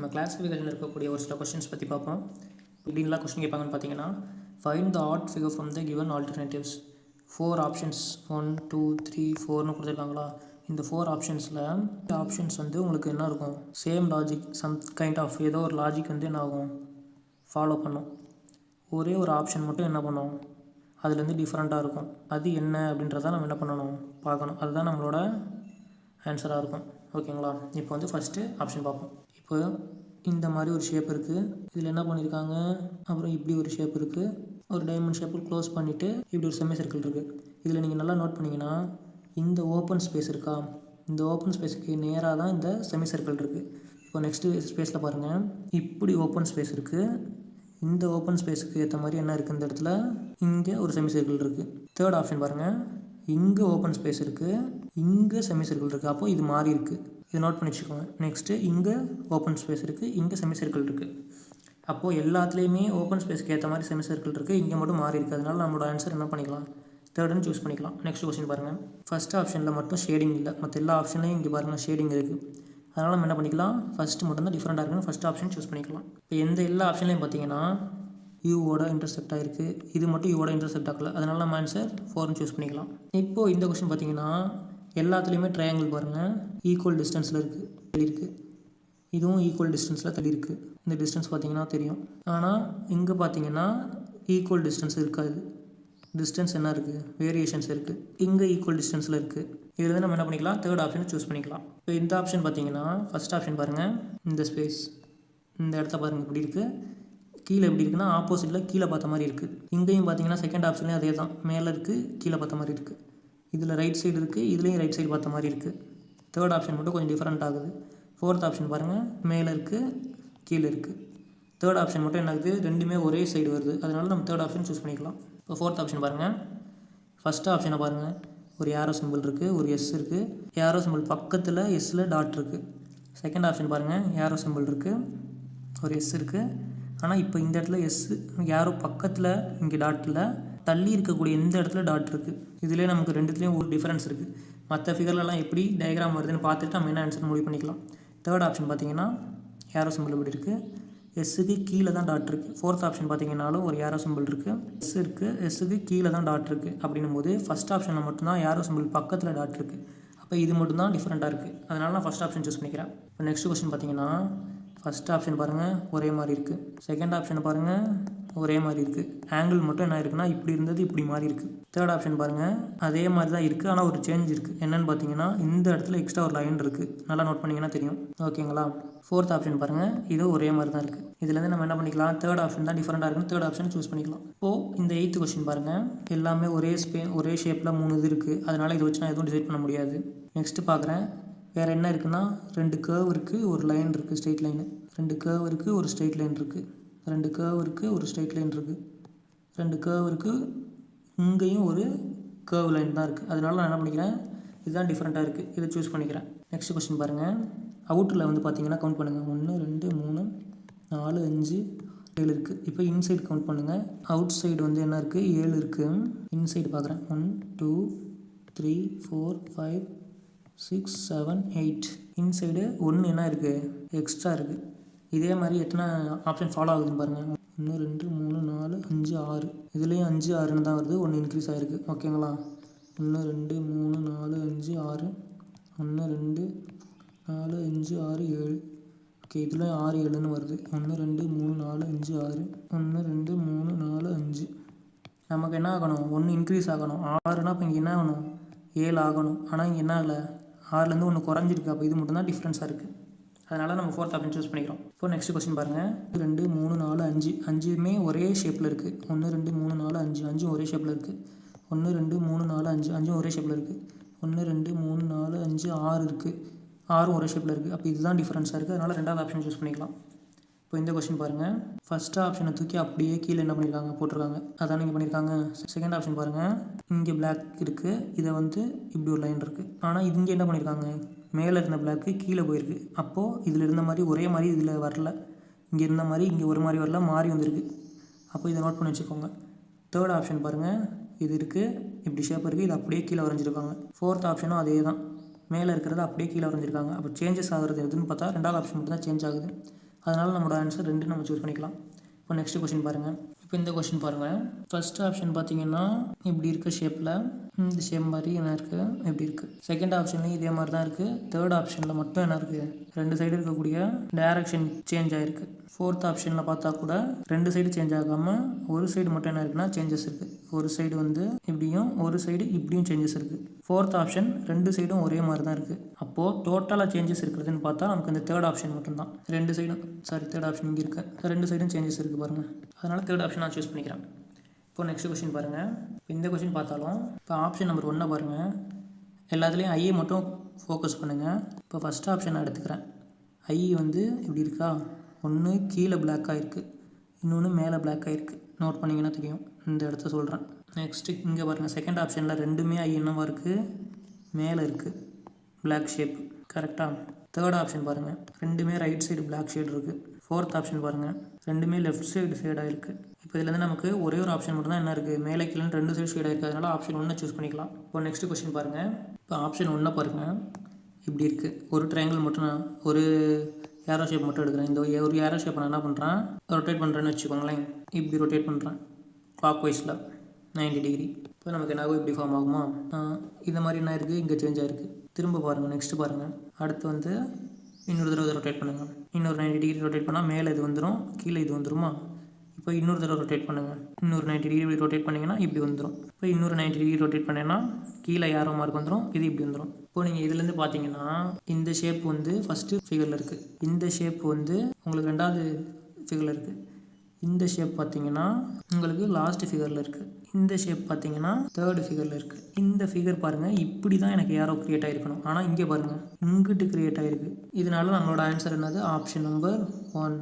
நம்ம கிளாசிஃபிகேஷனில் இருக்கக்கூடிய ஒரு சில கொஸ்டின்ஸ் பற்றி பார்ப்போம். இப்படின்லாம் கொஸ்டின் கேட்பாங்கன்னு பார்த்தீங்கன்னா, find the odd figure from the given alternatives. 4 options 1 2 3 4ன்னு கொடுத்துருக்காங்களா. இந்த 4 ஆப்ஷன்ஸில் ஆப்ஷன்ஸ் வந்து உங்களுக்கு என்ன இருக்கும், same logic, some kind of ஏதோ ஒரு லாஜிக் வந்து என்ன ஆகும், ஃபாலோ பண்ணும். ஒரே ஒரு ஆப்ஷன் மட்டும் என்ன பண்ணும், அதுலேருந்து டிஃப்ரெண்ட்டாக இருக்கும். அது என்ன அப்படின்றத நம்ம என்ன பண்ணணும், பார்க்கணும். அதுதான் நம்மளோட ஆன்சராக இருக்கும். ஓகேங்களா. இப்போ வந்து ஃபஸ்ட்டு ஆப்ஷன் பார்ப்போம். இப்போ இந்த மாதிரி ஒரு ஷேப் இருக்குது, இதில் என்ன பண்ணியிருக்காங்க, அப்புறம் இப்படி ஒரு ஷேப் இருக்குது, ஒரு டைமண்ட் ஷேப்பில் க்ளோஸ் பண்ணிவிட்டு இப்படி ஒரு செமி சர்க்கிள் இருக்குது. இதில் நீங்கள் நல்லா நோட் பண்ணிங்கன்னா இந்த ஓப்பன் ஸ்பேஸ் இருக்கா, இந்த ஓப்பன் ஸ்பேஸுக்கு நேராக தான் இந்த செமி சர்க்கிள் இருக்குது. இப்போ நெக்ஸ்ட்டு ஸ்பேஸில் பாருங்கள், இப்படி ஓப்பன் ஸ்பேஸ் இருக்குது. இந்த ஓப்பன் ஸ்பேஸுக்கு ஏற்ற மாதிரி என்ன இருக்குது, இந்த இடத்துல இங்கே ஒரு செமி சர்க்கிள் இருக்குது. தேர்ட் ஆப்ஷன் பாருங்கள், இங்கே ஓப்பன் ஸ்பேஸ் இருக்குது, இங்கே செமி சர்க்கிள் இருக்குது. அப்போது இது மாறி இருக்குது, இது நோட் பண்ணி வச்சுக்கோங்க. நெக்ஸ்ட்டு இங்கே ஓப்பன் ஸ்பேஸ் இருக்குது, இங்கே செமி சர்க்கிள் இருக்குது. அப்போது எல்லாத்துலேயுமே ஓப்பன் ஸ்பேஸ்க்கு ஏற்ற மாதிரி செமி சர்க்கிள் இருக்குது, இங்கே மட்டும் மாறி இருக்குது. அதனால் நம்மளோட ஆன்சர் என்ன பண்ணிக்கலாம், தேர்டுன்னு சூஸ் பண்ணிக்கலாம். நெக்ஸ்ட் கொஸ்டின் பாருங்கள், ஃபஸ்ட் ஆப்ஷனில் மட்டும் ஷேடிங் இல்லை, மற்ற எல்லா ஆப்ஷன்லையும் இங்கே பாருங்கள் ஷேடிங் இருக்குது. அதனால் நம்ம என்ன பண்ணிக்கலாம், ஃபஸ்ட்டு மட்டும் தான் டிஃப்ரெண்ட்டாக இருக்குன்னு ஃபஸ்ட் ஆப்ஷன் சூஸ் பண்ணிக்கலாம். இப்போ எந்த எல்லா ஆப்ஷன்லையும் பார்த்தீங்கன்னா யூவோட இன்டர்செக்ட் ஆகிருக்கு, இது மட்டும் யூவோட இன்டர்செக்ட் ஆகல. அதனால நம்ம ஆன்சர் 4ன்னு சூஸ் பண்ணிக்கலாம். இப்போது இந்த கொஸ்டின் பார்த்தீங்கன்னா எல்லாத்துலேயுமே ட்ரையாங்கிள் பாருங்கள் ஈக்குவல் டிஸ்டன்ஸில் இருக்குது, தள்ளி இருக்குது. இதுவும் ஈக்குவல் டிஸ்டன்ஸில் தள்ளி இருக்குது. இந்த டிஸ்டன்ஸ் பார்த்தீங்கன்னா தெரியும். ஆனால் இங்கே பார்த்தீங்கன்னா ஈக்குவல் டிஸ்டன்ஸ் இருக்காது, டிஸ்டன்ஸ் என்ன இருக்குது, வேரியேஷன்ஸ் இருக்குது. இங்கே ஈக்குவல் டிஸ்டன்ஸில் இருக்குது. இதில் நம்ம என்ன பண்ணிக்கலாம், தேர்ட் ஆப்ஷனை சூஸ் பண்ணிக்கலாம். இப்போ இந்த ஆப்ஷன் பார்த்தீங்கன்னா ஃபஸ்ட் ஆப்ஷன் பாருங்கள், இந்த ஸ்பேஸ் இந்த இடத்த பாருங்கள் இப்படி இருக்குது, கீழே எப்படி இருக்குன்னா ஆப்போசிட்டில் கீழே பார்த்த மாதிரி இருக்குது. இங்கேயும் பார்த்தீங்கன்னா செகண்ட் ஆப்ஷன்லேயும் அதே தான், மேலே இருக்குது கீழே பார்த்த மாதிரி இருக்குது. இதில் ரைட் சைடு இருக்குது, இதுலேயும் ரைட் சைடு பார்த்த மாதிரி இருக்குது. தேர்ட் ஆப்ஷன் மட்டும் கொஞ்சம் டிஃப்ரெண்ட் ஆகுது. ஃபோர்த் ஆப்ஷன் பாருங்கள், மேலே இருக்குது கீழே இருக்குது. தேர்ட் ஆப்ஷன் மட்டும் என்ன ஆகுது, ரெண்டுமே ஒரே சைடு வருது. அதனால நம்ம தேர்ட் ஆப்ஷன் சூஸ் பண்ணிக்கலாம். இப்போ ஃபோர்த் ஆப்ஷன் பாருங்கள், ஃபஸ்ட்டு ஆப்ஷனை பாருங்கள், ஒரு ஏரோ சிம்பிள் இருக்குது, ஒரு எஸ் இருக்குது, ஏரோ சிம்பிள் பக்கத்தில் எஸ்ஸில் டாட் இருக்குது. செகண்ட் ஆப்ஷன் பாருங்கள், ஏரோ சிம்பிள் இருக்குது, ஒரு எஸ் இருக்குது. ஆனால் இப்போ இந்த இடத்துல எஸ் ஏரோ பக்கத்தில் இங்கே டாட்டில் தள்ளி இருக்கக்கூடிய எந்த இடத்துல டாட் இருக்குது. இதிலே நமக்கு ரெண்டுத்துலேயும் ஒரு டிஃப்ரென்ஸ் இருக்குது. மற்ற ஃபிகர்லலாம் எப்படி டயக்ராம் வருதுன்னு பார்த்துட்டு நம்ம என்ன ஆன்சர் முடிவு பண்ணிக்கலாம். தேர்ட் ஆப்ஷன் பார்த்தீங்கன்னா ஏரோ சிம்பிள் இப்படி இருக்குது, எஸ்ஸுக்கு கீழே தான் டாட் இருக்குது. ஃபோர்த் ஆப்ஷன் பார்த்தீங்கன்னாலும் ஒரு ஏரோ சிம்பிள் இருக்குது, எஸ் இருக்குது, எஸ்ஸுக்கு கீழே தான் டாட் இருக்குது. அப்படின்னும் போது ஃபஸ்ட் ஆப்ஷனில் மட்டும்தான் ஏரோ சிம்பிள் பக்கத்தில் டாட் இருக்குது. அப்போ இது மட்டும் தான் டிஃப்ரெண்ட்டாக இருக்குது. அதனால நான் ஃபஸ்ட் ஆப்ஷன் சூஸ் பண்ணிக்கிறேன். இப்போ நெக்ஸ்ட் கொஸ்டின் பார்த்தீங்கன்னா ஃபஸ்ட் ஆப்ஷன் பாருங்கள் ஒரே மாதிரி இருக்குது, செகண்ட் ஆப்ஷனை பாருங்கள் ஒரே மாதிரி இருக்குது. ஆங்கிள் மட்டும் என்ன இருக்குன்னா இப்படி இருந்தது இப்படி மாறி இருக்குது. தேர்ட் ஆப்ஷன் பாருங்கள் அதே மாதிரி தான் இருக்குது, ஆனால் ஒரு சேஞ்ச் இருக்குது. என்னென்னு பார்த்தீங்கன்னா இந்த இடத்துல எக்ஸ்ட்ரா ஒரு லைன் இருக்குது, நல்லா நோட் பண்ணிங்கன்னா தெரியும். ஓகேங்களா. ஃபோர்த் ஆப்ஷன் பாருங்கள் இது ஒரே மாதிரி தான் இருக்குது. இதுலேருந்து நம்ம என்ன பண்ணிக்கலாம், தேர்ட் ஆப்ஷன் தான் டிஃப்ரெண்ட்டாக இருக்குன்னு தேர்ட் ஆப்ஷன் சூஸ் பண்ணிக்கலாம். இப்போது இந்த 8th கொஸ்டின் பாருங்கள், எல்லாமே ஒரே ஷேப்பில் 3 இது இருக்குது. அதனால் இதை வச்சு நான் எதுவும் டிசைட் பண்ண முடியாது. நெக்ஸ்ட்டு பார்க்குறேன், வேறு என்ன இருக்குன்னா 2 கர்வ் இருக்குது, ஒரு லைன் இருக்குது, ஸ்ட்ரெயிட் லைனு. 2 கர்வ் இருக்குது, ஒரு ஸ்ட்ரெயிட் லைன் இருக்குது. 2 கர்வ் இருக்குது, ஒரு ஸ்ட்ரெயிட் லைன் இருக்குது. 2 கர்வ் இருக்குது, இங்கேயும் ஒரு கர்வ் லைன் தான் இருக்குது. அதனால நான் என்ன பண்ணிக்கிறேன், இதுதான் டிஃப்ரெண்ட்டாக இருக்குது, இதை சூஸ் பண்ணிக்கிறேன். நெக்ஸ்ட் கொஸ்டின் பாருங்கள், அவுட்டரில் வந்து பார்த்தீங்கன்னா கவுண்ட் பண்ணுங்கள், 1 2 3 4 5 7 இருக்குது. இப்போ இன்சைடு கவுண்ட் பண்ணுங்கள், அவுட் சைடு வந்து என்ன இருக்குது, 7 இருக்குது. இன்சைடு பார்க்குறேன், 1 2 3 4 5 6 7 8. இன்சைடு 1 என்ன இருக்குது, எக்ஸ்ட்ரா இருக்குது. இதே மாதிரி எத்தனை ஆப்ஷன் ஃபாலோ ஆகுதுன்னு பாருங்கள், 1 2 3 4 5 6. இதுலேயும் 5 6ன்னு தான் வருது, 1 இன்க்ரீஸ் ஆகிருக்கு. ஓகேங்களா. 1 2 3 4 5 6 1 2 4 5 6 7. ஓகே, இதில் 6 7ன்னு வருது. 1 2 3 4 5 6 1 2 3 4 5. நமக்கு என்ன ஆகணும், 1 இன்க்ரீஸ் ஆகணும். 6னா இப்போ இங்கே என்ன ஆகணும், 7 ஆகணும். ஆனால் இங்கே என்ன ஆகலை, 6லேருந்து 1 குறைஞ்சிருக்கு. அப்போ இது மட்டும் தான் டிஃப்ரென்ஸாக இருக்குது. அதனால் நம்ம ஃபோர்த் ஆப்ஷன் சூஸ் பண்ணிக்கிறோம். இப்போ நெக்ஸ்ட் கொஸ்டின் பாருங்கள், 2 3 4 5. 5மே ஒரே ஷேப்பில் இருக்குது. 1 2 3 4 5 5 ஒரே ஷேப்பில் இருக்குது. 1 2 3 4 5 5 ஒரே ஷேப்பில் இருக்குது. 1 2 3 4 5 6 இருக்குது, 6ம் ஒரே ஷேப்பில் இருக்குது. அப்போ இதுதான் டிஃப்ரென்ஸாக இருக்குது. அதனால் ரெண்டாவது ஆப்ஷன் சூஸ் பண்ணிக்கலாம். இப்போ இந்த கொஸ்டின் பாருங்கள், ஃபஸ்ட் ஆப்ஷனை தூக்கி அப்படியே கீழே என்ன பண்ணியிருக்காங்க, போட்டிருக்காங்க. அதான் நீங்கள் பண்ணியிருக்காங்க. செகண்ட் ஆப்ஷன் பாருங்கள், இங்கே பிளாக் இருக்குது, இதை வந்து இப்படி ஒரு லைன் இருக்குது. ஆனால் இங்கே என்ன பண்ணியிருக்காங்க, மேலே இருந்த பிளாக்கு கீழே போயிருக்கு. அப்போது இதில் இருந்த மாதிரி ஒரே மாதிரி இதில் வரல, இங்கே இருந்த மாதிரி இங்கே ஒரு மாதிரி வரல, மாறி வந்திருக்கு. அப்போ இதை நோட் பண்ணி வச்சுக்கோங்க. தேர்ட் ஆப்ஷன் பாருங்கள், இது இருக்குது, இப்படி ஷேப் இருக்குது, இது அப்படியே கீழே வரைஞ்சிருக்காங்க. ஃபோர்த் ஆப்ஷனும் அதே தான், மேலே இருக்கிறது அப்படியே கீழே வரைஞ்சிருக்காங்க. அப்போ சேஞ்சஸ் ஆகிறது எதுன்னு பார்த்தா ரெண்டாவது ஆப்ஷன் மட்டும் தான் சேஞ்ச் ஆகுது. அதனால் நம்மளோட ஆன்சர் 2 நம்ம சூஸ் பண்ணிக்கலாம். இப்போ நெக்ஸ்ட் கொஸ்டின் பாருங்கள். இப்போ இந்த கொஸ்டின் பாருங்கள். ஃபர்ஸ்ட் ஆப்ஷன் பார்த்தீங்கன்னா இப்படி இருக்க ஷேப்பில் இந்த ஷேப் மாதிரி என்ன இருக்குது, இப்படி இருக்குது. செகண்ட் ஆப்ஷன்லேயும் இதே மாதிரி தான் இருக்குது. தேர்ட் ஆப்ஷனில் மட்டும் என்ன இருக்குது, 2 சைடு இருக்கக்கூடிய டைரக்ஷன் சேஞ்ச் ஆகிருக்கு. ஃபோர்த் ஆப்ஷனில் பார்த்தா கூட 2 சைடு சேஞ்ச் ஆகாமல் ஒரு சைடு மட்டும் என்ன இருக்குன்னா சேஞ்சஸ் இருக்குது. ஒரு சைடு வந்து இப்படியும் ஒரு சைடு இப்படியும் சேஞ்சஸ் இருக்குது. ஃபோர்த் ஆப்ஷன் 2 சைடும் ஒரே மாதிரி தான் இருக்குது. அப்போது டோட்டலாக சேஞ்சஸ் இருக்கிறதுன்னு பார்த்தா நமக்கு இந்த தேர்ட் ஆப்ஷன் மட்டும்தான். 2 சைடும் தேர்ட் ஆப்ஷன் இங்கே இருக்குது. 2 சைடும் சேஞ்சஸ் இருக்குது பாருங்கள். அதனால் தேர்ட் ஆப்ஷன் நான் சூஸ் பண்ணிக்கிறேன். இப்போ நெக்ஸ்ட் கொஸ்டின் பாருங்கள். இப்போ இந்த கொஸ்டின் பார்த்தாலும் இப்போ ஆப்ஷன் நம்பர் 1 பாருங்கள். எல்லாத்துலேயும் ஐயை மட்டும் ஃபோக்கஸ் பண்ணுங்கள். இப்போ ஃபஸ்ட் ஆப்ஷன் நான் எடுத்துக்கிறேன். ஐ வந்து இப்படி இருக்கா, ஒன்று கீழே பிளாக்காக இருக்குது, இன்னொன்று மேலே பிளாக்காக இருக்குது. நோட் பண்ணிங்கன்னா தெரியும், இந்த இடத்த சொல்கிறேன். நெக்ஸ்ட்டு இங்கே பாருங்கள். செகண்ட் ஆப்ஷனில் 2மே ஐ என்னவாக இருக்குது, மேலே இருக்குது, பிளாக் ஷேப். கரெக்டாக. தேர்ட் ஆப்ஷன் பாருங்கள், 2மே ரைட் சைடு பிளாக் ஷேட் இருக்குது. ஃபோர்த் ஆப்ஷன் பாருங்கள், 2மே லெஃப்ட் சைடு ஷேடாக இருக்குது. இப்போ இதுலேருந்து நமக்கு ஒரே ஒரு ஆப்ஷன் மட்டும் தான் என்ன இருக்குது, மேலே கீழே 2 சைடு ஷேடாக இருக்குது. அதனால் ஆப்ஷன் 1 சூஸ் பண்ணிக்கலாம். இப்போ நெக்ஸ்ட் கொஸ்டின் பாருங்கள். இப்போ ஆப்ஷன் 1 பாருங்கள், இப்படி இருக்குது. ஒரு ட்ரையாங்கிள் மட்டும் நான் ஒரு ஏரோ ஷேப் மட்டும் எடுக்கிறேன். இந்த ஒரு ஏரோ ஷேப் நான் என்ன பண்ணுறேன், ரொட்டேட் பண்ணுறேன்னு வச்சுக்கோங்களேன். இப்படி ரொட்டேட் பண்ணுறேன் கிளாக் வைஸில் 90 டிகிரி. இப்போ நமக்கு என்ன ஆகும், இப்படி ஃபார்ம் ஆகுமா. இந்த மாதிரி என்ன இருக்குது, இங்கே சேஞ்ச் ஆகிருக்கு. திரும்ப பாருங்கள். நெக்ஸ்ட்டு பாருங்கள். அடுத்து வந்து இன்னொரு தடவை ரொட்டேட் பண்ணுங்கள். இன்னொரு 90 டிகிரி ரொட்டேட் பண்ணால் மேலே இது வந்துடும், கீழே இது வந்துருமா. இப்போ இன்னொரு தடவை ரொட்டேட் பண்ணுங்கள். இன்னொரு 90 டிகிரி ரொட்டேட் பண்ணிங்கன்னா இப்படி வந்துடும். இப்போ இன்னொரு 90 டிகிரி ரொட்டேட் பண்ணிங்கன்னா கீழே ஏரோ மார்க் வந்துடும், இது இப்படி வந்துடும். இப்போ நீங்கள் இதுலேருந்து பார்த்தீங்கன்னா இந்த ஷேப் வந்து ஃபஸ்ட்டு ஃபிகரில் இருக்குது, இந்த ஷேப் வந்து உங்களுக்கு 2வது ஃபிகரில் இருக்குது, இந்த ஷேப் பார்த்தீங்கன்னா உங்களுக்கு லாஸ்ட் ஃபிகரில் இருக்குது, இந்த ஷேப் பார்த்தீங்கன்னா தேர்டு ஃபிகரில் இருக்குது. இந்த ஃபிகர் பாருங்கள், இப்படி தான் எனக்கு ஏரோ க்ரியேட் ஆகிருக்கணும். ஆனால் இங்கே பாருங்கள், இங்கிட்டு க்ரியேட் ஆகிருக்கு. இதனால நம்மளோட ஆன்சர் என்னது, ஆப்ஷன் நம்பர் 1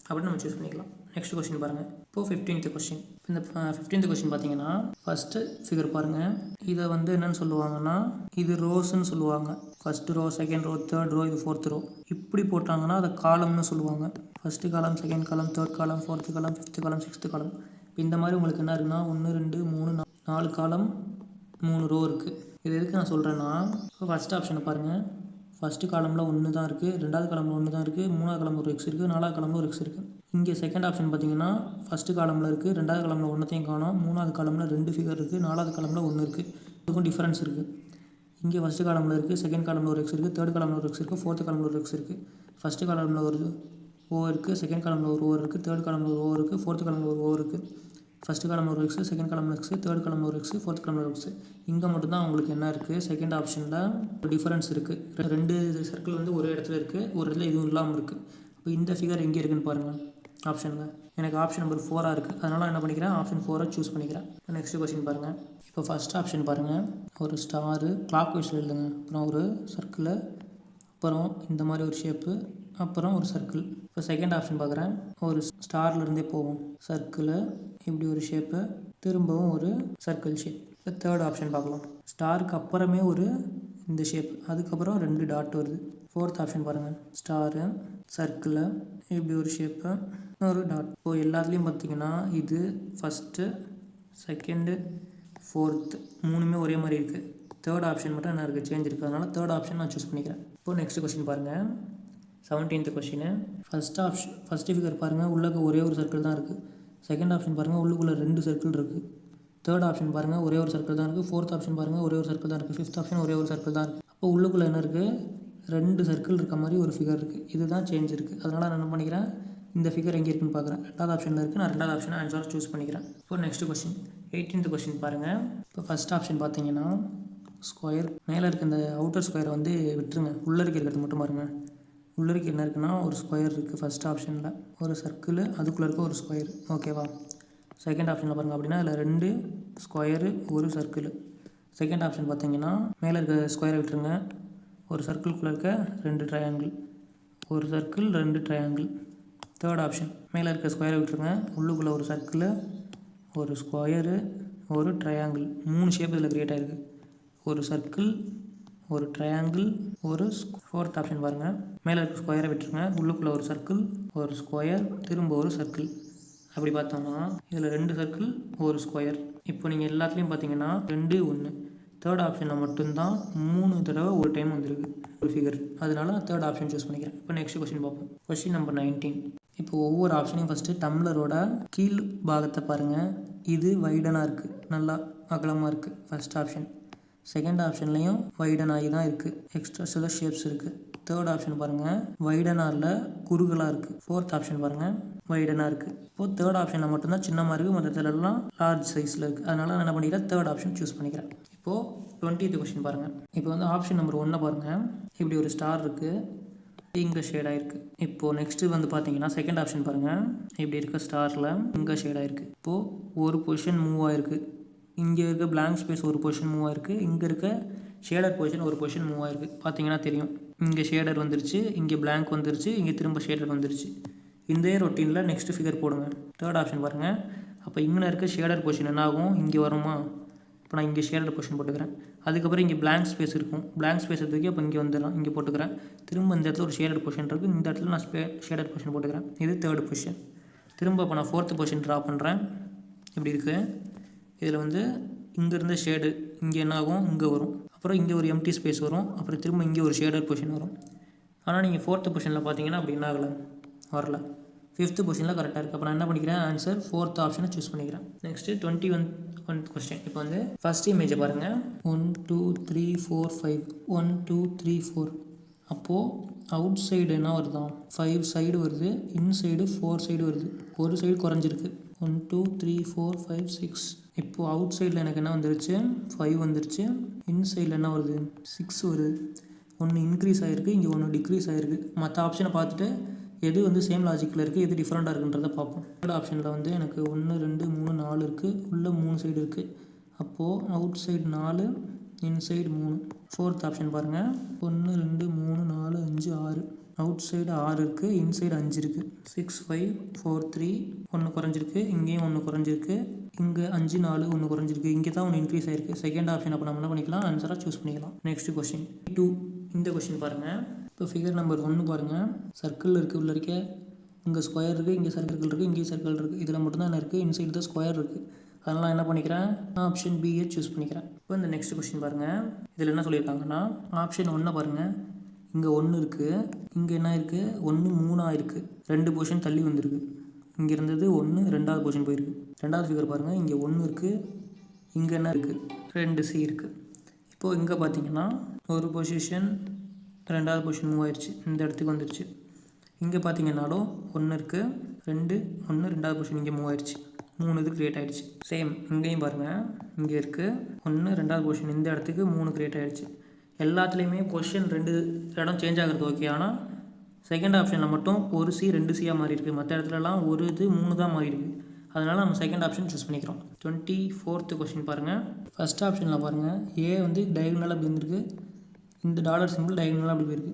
அப்படின்னு நம்ம சூஸ் பண்ணிக்கலாம். நெக்ஸ்ட் கொஸ்டின் பாருங்கள். இப்போது 15th கொஸ்டின். இந்த 15th கொஸ்டின் பார்த்தீங்கன்னா ஃபஸ்ட்டு ஃபிகர் பாருங்கள். இதை வந்து என்னென்னு சொல்லுவாங்கன்னா, இது ரோஸ்ன்னு சொல்லுவாங்க. First row, second row, third row, இது ஃபோர்த் ரோ. இப்படி போட்டாங்கன்னா அதை காலம்னு சொல்லுவாங்க. ஃபஸ்ட்டு காலம், செகண்ட் காலம், தேர்ட் காலம், ஃபோர்த்து காலம், ஃபிஃப்த்து காலம், சிக்ஸ்த்து காலம். இந்த மாதிரி உங்களுக்கு என்ன இருக்குன்னா 1 2 3 4 காலம் 3 ரோ இருக்குது. இது எதுக்கு நான் சொல்கிறேன்னா, இப்போ ஃபஸ்ட் ஆப்ஷனை பாருங்கள். ஃபஸ்ட்டு காலமில் 1 தான் இருக்குது, 2வது காலமில் 1 தான் இருக்குது, 3வது காலமில் ஒரு எக்ஸ் இருக்குது, 4வது காலமில் ஒரு எக்ஸ் இருக்குது. இங்கே செகண்ட் ஆப்ஷன் பார்த்தீங்கன்னா ஃபஸ்ட்டு காலமில் இருக்குது, 2வது காலமில் 1த்தையும் காணோம், 3வது காலமில் 2 ஃபிகர் இருக்குது, 4வது காலமில் 1 இருக்குது. இதுக்கும் டிஃப்ரென்ஸ் இருக்குது. இங்கே ஃபஸ்ட்டு காலமில் இருக்குது, செகண்ட் காலமில் ஒரு எக்ஸ் இருக்குது, தேர்ட் காலமில் ஒரு எக்ஸ் இருக்குது, ஃபோர்த்து காலமில் ஒரு எக்ஸ் இருக்குது. ஃபஸ்ட்டு காலமில் ஒரு ஓ இருக்குது, செகண்ட் காலமில் ஒரு ஓ இருக்குது, தேர்ட் காலமில் ஒரு ஓ இருக்குது, ஃபோர்த்து காலமில் ஒரு ஓ இருக்குது. ஃபஸ்ட்டு காலமில் ஒரு எக்ஸு, செகண்ட் காலமில் எக்ஸு, தேர்ட் காலமில் ஒரு எக்ஸு, ஃபோர்த் காலமில் ஒரு எக்ஸு. இங்கே மட்டும்தான் உங்களுக்கு என்ன இருக்குது, செகண்ட் ஆப்ஷனில் ஒரு டிஃபரன்ஸ் இருக்குது. 2 சர்க்கிள் வந்து ஒரே இடத்துல இருக்குது, ஒரு இடத்துல இதுவும் இல்லாமல் இருக்குது. இப்போ இந்த ஃபிகர் எங்கே இருக்குதுன்னு பாருங்கள் ஆப்ஷனில். எனக்கு ஆப்ஷன் நம்பர் 4 இருக்குது. அதனால் என்ன பண்ணிக்கிறேன், ஆப்ஷன் 4 சூஸ் பண்ணிக்கிறேன். நெக்ஸ்ட் கொஸ்டின் பாருங்கள். இப்போ ஃபஸ்ட் ஆப்ஷன் பாருங்கள், ஒரு ஸ்டாரு கிளாக் வைஸில் எழுதுங்க, அப்புறம் ஒரு சர்க்கிள், அப்புறம் இந்த மாதிரி ஒரு ஷேப்பு, அப்புறம் ஒரு சர்க்கிள். இப்போ செகண்ட் ஆப்ஷன் பார்க்குறேன். ஒரு ஸ்டார்லேருந்தே போவோம், சர்க்கிளு, இப்படி ஒரு ஷேப்பு, திரும்பவும் ஒரு சர்க்கிள் ஷேப். இப்போ தேர்ட் ஆப்ஷன் பார்க்கலாம். ஸ்டாருக்கு அப்புறமே ஒரு இந்த ஷேப், அதுக்கப்புறம் 2 டாட் வருது. ஃபோர்த் ஆப்ஷன் பாருங்கள். ஸ்டாரு, சர்க்கிளு, இப்படி ஒரு ஷேப்பு, ஒரு டாட். இப்போது எல்லாத்துலேயும் பார்த்தீங்கன்னா இது ஃபஸ்ட்டு, செகண்டு, ஃபோர்த்து 3மே ஒரே மாதிரி இருக்குது. தேர்ட் ஆப்ஷன் மட்டும் என்ன இருக்குது, சேஞ்ச் இருக்குது. அதனால் தேர்ட் ஆப்ஷன் நான் சூஸ் பண்ணிக்கிறேன். இப்போது நெக்ஸ்ட் கொஸ்டின் பாருங்கள். 17th question. ஃபஸ்ட்டு ஃபிகர் பாருங்கள், உள்ளே ஒரே ஒரு சர்க்கிள் தான் இருக்குது. செகண்ட் ஆப்ஷன் பாருங்கள், உள்ளுக்குள்ளே 2 சர்க்கிள் இருக்குது. தேர்ட் ஆப்ஷன் பாருங்கள், ஒரே ஒரு சர்க்கிள் தான் இருக்குது. ஃபோர்த் ஆப்ஷன் பாருங்கள், ஒரே ஒரு சர்க்கிள் தான் இருக்குது. ஃபிஃப்த் ஆப்ஷன் ஒரே ஒரு சர்க்கிள் தான் இருக்குது. அப்போ உள்ளுக்குள்ளே என்ன இருக்குது, 2 சர்க்கிள் இருக்க மாதிரி ஒரு ஃபிகர் இருக்குது. இதுதான் சேஞ்ச் இருக்குது. அதனால் நான் என்ன பண்ணிக்கிறேன், இந்த ஃபிகர் எங்கே இருக்குன்னு பார்க்குறேன். 2வது ஆப்ஷனில் இருக்குது. நான் 2வது ஆப்ஷனை ஆன்சரை சூஸ் பண்ணிக்கிறேன். இப்போ நெக்ஸ்ட் கொஸ்டின் 18th கொஸ்டின் பாருங்கள். இப்போ ஃபஸ்ட் ஆப்ஷன் பார்த்தீங்கன்னா ஸ்கொயர். மேலே இருக்க இந்த அவுட்டர் ஸ்கொயரை வந்து விட்டுருங்க, உள்ளே இருக்கிறது மட்டும் பாருங்கள். உள்ளே இருக்க என்ன இருக்குன்னா ஒரு ஸ்கொயர் இருக்குது. ஃபஸ்ட் ஆப்ஷனில் ஒரு சர்க்கிள், அதுக்குள்ளே இருக்க ஒரு ஸ்கொயர். ஓகேவா. செகண்ட் ஆப்ஷனில் பாருங்கள், அப்படின்னா அதில் 2 ஸ்கொயரு, ஒரு சர்க்கிள். செகண்ட் ஆப்ஷன் பார்த்தீங்கன்னா மேலே இருக்க ஸ்கொயரை விட்டுருங்க, ஒரு சர்க்கிள்குள்ளே இருக்க 2 ட்ரையாங்கிள், ஒரு சர்க்கிள் 2 ட்ரையாங்கிள். தேர்ட் ஆப்ஷன் மேலே இருக்க ஸ்கொயரை விட்டுருங்க, உள்ளுக்குள்ளே ஒரு சர்க்கிள், ஒரு ஸ்கொயரு, ஒரு ட்ரையாங்கிள். 3 ஷேப் இதில் க்ரியேட் ஆகிருக்கு. ஒரு சர்க்கிள், ஒரு ட்ரையாங்கிள், ஒரு ஃபோர்த் ஆப்ஷன் பாருங்கள். மேலே இருக்க ஸ்கொயரை விட்டுருங்க, உள்ளுக்குள்ளே ஒரு சர்க்கிள், ஒரு ஸ்கொயர், திரும்ப ஒரு சர்க்கிள். அப்படி பார்த்தோம்னா இதில் 2 சர்க்கிள், ஒரு ஸ்கொயர். இப்போ நீங்கள் எல்லாத்துலேயும் பார்த்தீங்கன்னா 2 1. தேர்ட் ஆப்ஷனில் மட்டும்தான் 3 தடவை ஒரு டைம் வந்திருக்கு. ஒரு ஃபிகர், அதனால தேர்ட் ஆப்ஷன் சூஸ் பண்ணிக்கிறேன். இப்போ நெக்ஸ்ட் கொஸ்டின் பார்ப்போம். Question number 19. இப்போ ஒவ்வொரு ஆப்ஷனையும் ஃபஸ்ட்டு டம்ளரோட கீழ் பாகத்தை பாருங்கள். இது வைடனாக இருக்குது, நல்லா அகலமாக இருக்குது ஃபஸ்ட் ஆப்ஷன். செகண்ட் ஆப்ஷன்லேயும் வைடனாகி தான் இருக்குது, எக்ஸ்ட்ரா சில ஷேப்ஸ் இருக்குது. தேர்ட் ஆப்ஷன் பாருங்கள், வைடனாரில் குறுகலாக இருக்குது. ஃபோர்த் ஆப்ஷன் பாருங்கள், வைடனாக இருக்குது. இப்போது தேர்ட் ஆப்ஷனில் மட்டும்தான் சின்னமாக இருக்குது, மற்றதுலாம் லார்ஜ் சைஸில் இருக்குது. அதனால் நான் என்ன பண்ணிக்கிறேன், தேர்ட் ஆப்ஷன் சூஸ் பண்ணிக்கிறேன். இப்போது 20th கொஸ்டின் பாருங்கள். இப்போ வந்து ஆப்ஷன் நம்பர் 1 பாருங்கள். இப்படி ஒரு ஸ்டார் இருக்குது, இங்கே ஷேடாக இருக்குது. இப்போது நெக்ஸ்ட்டு வந்து பார்த்தீங்கன்னா செகண்ட் ஆப்ஷன் பாருங்கள். இப்படி இருக்க ஸ்டாரில் இங்கே ஷேடாக இருக்குது. இப்போது ஒரு பொசிஷன் மூவ் ஆகிருக்கு. இங்கே இருக்க பிளாங்க் ஸ்பேஸ் ஒரு பொசிஷன் மூவ் ஆகிருக்கு, இங்கே இருக்க ஷேடர் பொசிஷன் ஒரு பொசிஷன் மூவ் ஆகிருக்கு. பார்த்தீங்கன்னா தெரியும், இங்கே ஷேடர் வந்துருச்சு, இங்கே பிளாங்க் வந்துருச்சு, இங்கே திரும்ப ஷேடர் வந்துருச்சு. இந்த ரொட்டீனில் நெக்ஸ்ட் ஃபிகர் போடுங்க. தேர்ட் ஆப்ஷன் பாருங்கள். அப்போ இங்கே இருக்க ஷேடர் பொசிஷன் என்ன ஆகும், இங்கே வருமா? இப்போ நான் இங்கே ஷேடர் பொசிஷன் போட்டுக்கிறேன். அதுக்கப்புறம் இங்கே பிளாங்க் ஸ்பேஸ் இருக்கும், பிளாங்க் ஸ்பேஸ் எடுத்துக்கி அப்போ இங்கே வந்துடலாம், இங்கே போட்டுக்கிறேன். திரும்ப இந்த இடத்துல ஒரு ஷேடர் பொசிஷன் இருக்குது, இந்த இடத்துல நான் ஷேடர் பொசிஷன் போட்டுக்கிறேன். இது தேர்ட் பொசிஷன். திரும்ப இப்போ நான் ஃபோர்த்து பொசிஷன் ட்ரா பண்ணுறேன். இப்படி இருக்குது. இதில் வந்து இங்கே இருந்த ஷேடு இங்கே என்ன ஆகும், இங்கே வரும். அப்புறம் இங்கே ஒரு எம்டி ஸ்பேஸ் வரும். அப்புறம் திரும்ப இங்கே ஒரு ஷேடர் பொசிஷன் வரும். ஆனால் நீங்கள் ஃபோர்த்து பொசிஷனில் பார்த்தீங்கன்னா அப்படி என்ன ஆகலை, வரல. ஃபிஃப்த்து பொசிஷனில் கரெக்டாக இருக்குது. அப்போ நான் என்ன பண்ணிக்கிறேன், ஆன்சர் ஃபோர்த் ஆப்ஷனை சூஸ் பண்ணிக்கிறேன். Next 21 question. இப்போ வந்து ஃபஸ்ட் இமேஜை பாருங்கள். 1 2 3 4 5 1 2 3 4. அப்போது அவுட் சைடு என்ன வருதான், 5 சைடு வருது, இன்சைடு 4 சைடு வருது. ஒரு சைடு குறைஞ்சிருக்கு. 1 2 3 4 5 6. இப்போது அவுட் சைடில் எனக்கு என்ன வந்துருச்சு, 5 வந்துருச்சு. இன்சைடில் என்ன வருது, 6 வருது. ஒன்று இன்க்ரீஸ் ஆகிருக்கு, இங்கே ஒன்று டிக்ரீஸ் ஆகிருக்கு. மற்ற ஆப்ஷனை பார்த்துட்டு எது வந்து சேம் லாஜிக்கில் இருக்குது, எது டிஃப்ரெண்ட்டாக இருக்குன்றதை பார்ப்போம். தேர்ட் ஆப்ஷனில் வந்து எனக்கு 1 2 3 4 இருக்குது, உள்ளே 3 சைடு இருக்குது. அப்போது out side 4, inside 3. Fourth option பாருங்கள். 1 2 3 4 5 6. அவுட் சைடு 6 இருக்குது, இன்சைடு 5 இருக்குது. 6 5 4 3. ஒன்று குறைஞ்சிருக்கு, இங்கேயும் ஒன்று குறைஞ்சிருக்கு, இங்கே 5 4 ஒன்று குறைஞ்சிருக்கு, இங்கே தான் ஒன்று இன்க்ரீஸ் ஆகிருக்கு. செகண்ட் ஆப்ஷன் அப்போ நம்ம என்ன பண்ணிக்கலாம், ஆன்சராக சூஸ் பண்ணிக்கலாம். Next question 2. இந்த கொஸ்டின் பாருங்கள். இப்போ ஃபிகர் நம்பர் 1 பாருங்கள். சர்க்கிள் இருக்குது, உள்ள இருக்க இங்கே ஸ்கொயர் இருக்குது, இங்கே சர்க்கிள் இருக்குது, இங்கே சர்க்கிள் இருக்குது. இதில் மட்டும்தான் என்ன இருக்குது, இன்சைடு தான் ஸ்கொயர் இருக்குது. அதனால் என்ன பண்ணிக்கிறேன், ஆப்ஷன் பியை சூஸ் பண்ணிக்கிறேன். இப்போ இந்த நெக்ஸ்ட் கொஸ்டின் பாருங்கள். இதில் என்ன சொல்லியிருக்காங்கன்னா ஆப்ஷன் 1 பாருங்கள். இங்கே 1 இருக்குது, இங்கே என்ன இருக்குது, 1 3 இருக்குது, 2 பொசிஷன் தள்ளி வந்திருக்கு. இங்கே இருந்தது 1, ரெண்டாவது பொசிஷன் போயிருக்கு. ரெண்டாவது ஃபிகர் பாருங்கள். இங்கே 1 இருக்குது, இங்கே என்ன இருக்குது, 2 சி இருக்குது. இப்போது இங்கே பார்த்தீங்கன்னா ஒரு பொசிஷன் ரெண்டாவது பொசிஷன் மூவ் ஆயிடுச்சு, இந்த இடத்துக்கு வந்துடுச்சு. இங்கே பார்த்தீங்கன்னாலும் 1 இருக்குது, 2 1 ரெண்டாவது பொசிஷன் இங்கே மூவ் ஆயிடுச்சு, 3 இது க்ரியேட் ஆகிடுச்சு. சேம் இங்கேயும் பாருங்கள். இங்கே இருக்குது 1 ரெண்டாவது பொசிஷன் இந்த இடத்துக்கு 3 க்ரியேட் ஆகிடுச்சு. எல்லாத்துலேயுமே பொசிஷன் 2 இடம் சேஞ்ச் ஆகிறது ஓகே. ஆனால் செகண்ட் ஆப்ஷனில் மட்டும் ஒரு சி 2 சியாக மாறி இருக்குது, மற்ற இடத்துலலாம் ஒரு இது 3 தான் மாறி இருக்குது. அதனால் நம்ம செகண்ட் ஆப்ஷன் சூஸ் பண்ணிக்கிறோம். 24th கொஸ்டின் பாருங்கள். ஃபஸ்ட் ஆப்ஷனில் பாருங்கள், ஏ வந்து டயகனலாக அப்படி இருந்திருக்கு, இந்த டாலர் சிம்பிள் டயகனலாக அப்படி போயிருக்கு.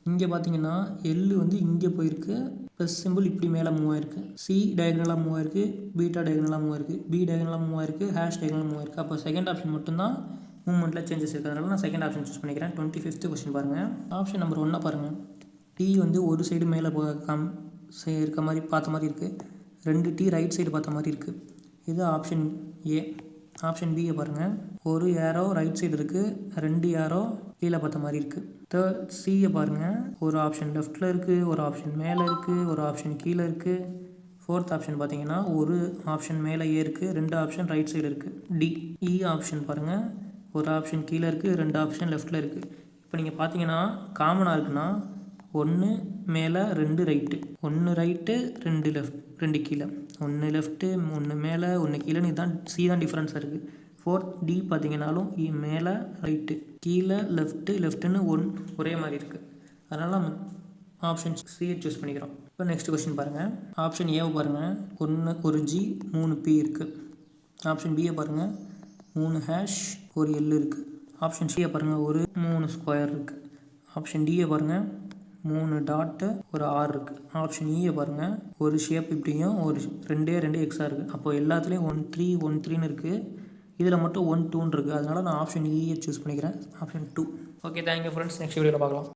இங்கே பார்த்தீங்கன்னா எல் வந்து இங்கே போயிருக்கு, ப்ளஸ் சிம்பிள் இப்படி மேலே மூவ் ஆயிருக்கு. சி டயகனலாக மூவ் ஆயிருக்கு, பீட்டா டயகனலாக மூவ் ஆயிருக்கு, பி டயகனலாக மூவ் ஆயிருக்கு, ஹேஷ் டயகனலாக மூவ் ஆயிருக்கு. அப்போ செகண்ட் ஆப்ஷன் மட்டும்தான் மூவ்மெண்ட்டில் சேஞ்சஸ் இருக்கிறதுனால நான் செகண்ட் ஆப்ஷன் சூஸ் பண்ணிக்கிறேன். 25th கொஸ்டின் பாருங்கள். ஆப்ஷன் நம்பர் 1 பாருங்கள். டி வந்து ஒரு சைடு மேலே இருக்க மாதிரி பார்த்த மாதிரி இருக்குது, 2 டி ரைட் சைடு பார்த்த மாதிரி இருக்குது. இது ஆப்ஷன் ஏ. ஆப்ஷன் பியை பாருங்கள். ஒரு ஏரோ ரைட் சைடு இருக்குது, 2 ஏரோ கீழே பார்த்த மாதிரி இருக்குது. தேர்ட் சியை பாருங்கள். ஒரு ஆப்ஷன் லெஃப்ட்டில் இருக்குது, ஒரு ஆப்ஷன் மேலே இருக்குது, ஒரு ஆப்ஷன் கீழே இருக்குது. ஃபோர்த் ஆப்ஷன் பார்த்தீங்கன்னா ஒரு ஆப்ஷன் மேலே ஏ இருக்குது, 2 ஆப்ஷன் ரைட் சைடு இருக்குது. டி இ ஆப்ஷன் பாருங்கள். ஒரு ஆப்ஷன் கீழே இருக்குது, 2 ஆப்ஷன் லெஃப்ட்டில் இருக்குது. இப்போ நீங்கள் பார்த்தீங்கன்னா காமனாக இருக்குன்னா 1 மேலே 2 ரைட்டு, 1 ரைட்டு 2 லெஃப்ட் 2 கீழே, 1 லெஃப்ட்டு 1 மேலே 1 கீழேன்னு இதுதான் சி தான் டிஃப்ரென்ஸாக இருக்குது. ஃபோர்த் டி பார்த்தீங்கன்னாலும் மேலே ரைட்டு கீழே லெஃப்ட்டுன்னு ஒரே மாதிரி இருக்குது. அதனால் நம்ம ஆப்ஷன் சியை சூஸ் பண்ணிக்கிறோம். இப்போ நெக்ஸ்ட் கொஸ்டின் பாருங்கள். ஆப்ஷன் ஏவை பாருங்கள். 1 ஜி 3 பி இருக்குது. ஆப்ஷன் பியை பாருங்கள். 3 ஹேஷ் 1 எல் இருக்குது. ஆப்ஷன் சியை பாருங்கள். ஒரு 3 ஸ்கொயர் இருக்குது. ஆப்ஷன் டியை பாருங்கள். 3 டாட்டு ஒரு ஆர் இருக்குது. ஆப்ஷன் இயை பாருங்கள். ஒரு ஷேப் இப்படியும் ஒரு 2 எக்ஸாக இருக்குது. அப்போ எல்லாத்துலேயும் 1 3 1 3ன்னு இருக்குது. இதில் மட்டும் 1 2ன்னு இருக்குது. அதனால் நான் ஆப்ஷன் இயை சூஸ் பண்ணிக்கிறேன். Option 2. Okay, thank you friends. Next வீடியோவில் பார்க்கலாம்.